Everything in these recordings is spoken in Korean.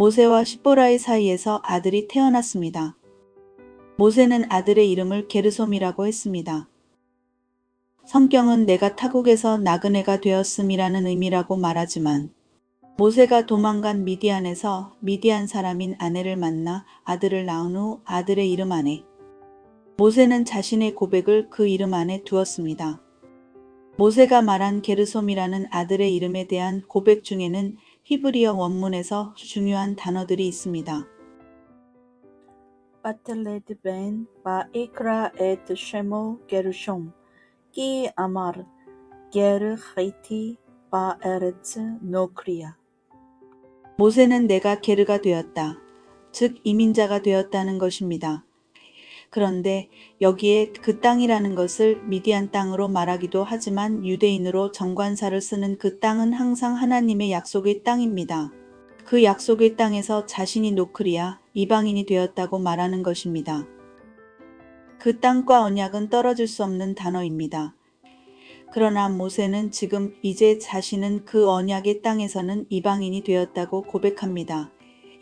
모세와 십보라의 사이에서 아들이 태어났습니다. 모세는 아들의 이름을 게르솜이라고 했습니다. 성경은 내가 타국에서 나그네가 되었음이라는 의미라고 말하지만 모세가 도망간 미디안에서 미디안 사람인 아내를 만나 아들을 낳은 후 아들의 이름 안에 모세는 자신의 고백을 그 이름 안에 두었습니다. 모세가 말한 게르솜이라는 아들의 이름에 대한 고백 중에는 히브리어 원문에서 중요한 단어들이 있습니다. 바틀레드 벤 바이크라 에트 쉐모 게르숑 키 아마르 게르 하이티 바에르츠 노크리아. 모세는 내가 게르가 되었다. 즉 이민자가 되었다는 것입니다. 그런데 여기에 그 땅이라는 것을 미디안 땅으로 말하기도 하지만 유대인으로 정관사를 쓰는 그 땅은 항상 하나님의 약속의 땅입니다. 그 약속의 땅에서 자신이 노크리아, 이방인이 되었다고 말하는 것입니다. 그 땅과 언약은 떨어질 수 없는 단어입니다. 그러나 모세는 지금 이제 자신은 그 언약의 땅에서는 이방인이 되었다고 고백합니다.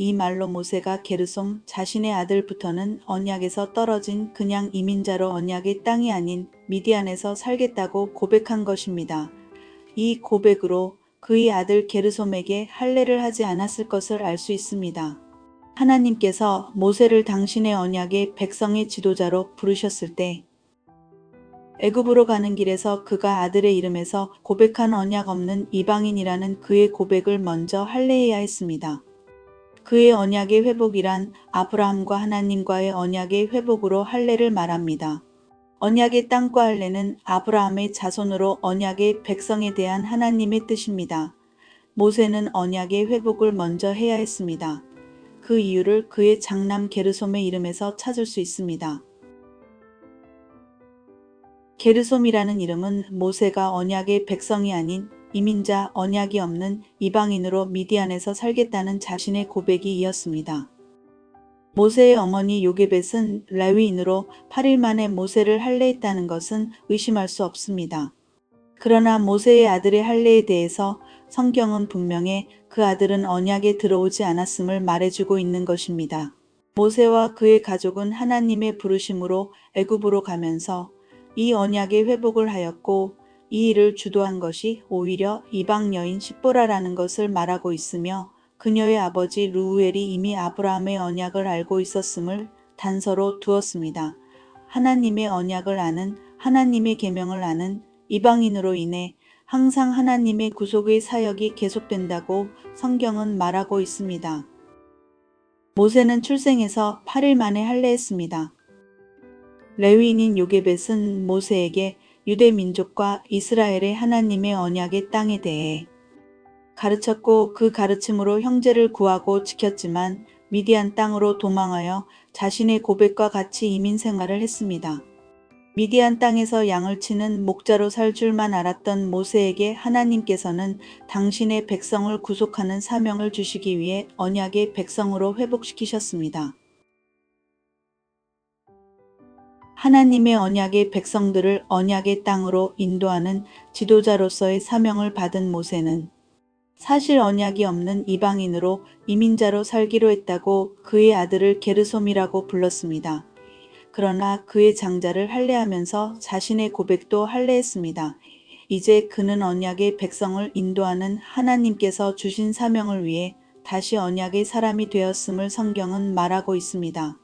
이 말로 모세가 게르솜 자신의 아들부터는 언약에서 떨어진 그냥 이민자로 언약의 땅이 아닌 미디안에서 살겠다고 고백한 것입니다. 이 고백으로 그의 아들 게르솜에게 할례를 하지 않았을 것을 알 수 있습니다. 하나님께서 모세를 당신의 언약의 백성의 지도자로 부르셨을 때 애굽으로 가는 길에서 그가 아들의 이름에서 고백한 언약 없는 이방인이라는 그의 고백을 먼저 할례해야 했습니다. 그의 언약의 회복이란 아브라함과 하나님과의 언약의 회복으로 할례를 말합니다. 언약의 땅과 할례는 아브라함의 자손으로 언약의 백성에 대한 하나님의 뜻입니다. 모세는 언약의 회복을 먼저 해야 했습니다. 그 이유를 그의 장남 게르솜의 이름에서 찾을 수 있습니다. 게르솜이라는 이름은 모세가 언약의 백성이 아닌 이민자, 언약이 없는 이방인으로 미디안에서 살겠다는 자신의 고백이 이었습니다. 모세의 어머니 요게벳은 레위인으로 8일 만에 모세를 할례했다는 것은 의심할 수 없습니다. 그러나 모세의 아들의 할례에 대해서 성경은 분명히 그 아들은 언약에 들어오지 않았음을 말해주고 있는 것입니다. 모세와 그의 가족은 하나님의 부르심으로 애굽으로 가면서 이 언약의 회복을 하였고 이 일을 주도한 것이 오히려 이방 여인 십보라라는 것을 말하고 있으며 그녀의 아버지 르우엘이 이미 아브라함의 언약을 알고 있었음을 단서로 두었습니다. 하나님의 언약을 아는, 하나님의 계명을 아는 이방인으로 인해 항상 하나님의 구속의 사역이 계속된다고 성경은 말하고 있습니다. 모세는 출생해서 8일 만에 할례했습니다. 레위인인 요게벳은 모세에게 유대 민족과 이스라엘의 하나님의 언약의 땅에 대해 가르쳤고 그 가르침으로 형제를 구하고 지켰지만 미디안 땅으로 도망하여 자신의 고백과 같이 이민 생활을 했습니다. 미디안 땅에서 양을 치는 목자로 살 줄만 알았던 모세에게 하나님께서는 당신의 백성을 구속하는 사명을 주시기 위해 언약의 백성으로 회복시키셨습니다. 하나님의 언약의 백성들을 언약의 땅으로 인도하는 지도자로서의 사명을 받은 모세는 사실 언약이 없는 이방인으로 이민자로 살기로 했다고 그의 아들을 게르솜이라고 불렀습니다. 그러나 그의 장자를 할례하면서 자신의 고백도 할례했습니다. 이제 그는 언약의 백성을 인도하는 하나님께서 주신 사명을 위해 다시 언약의 사람이 되었음을 성경은 말하고 있습니다.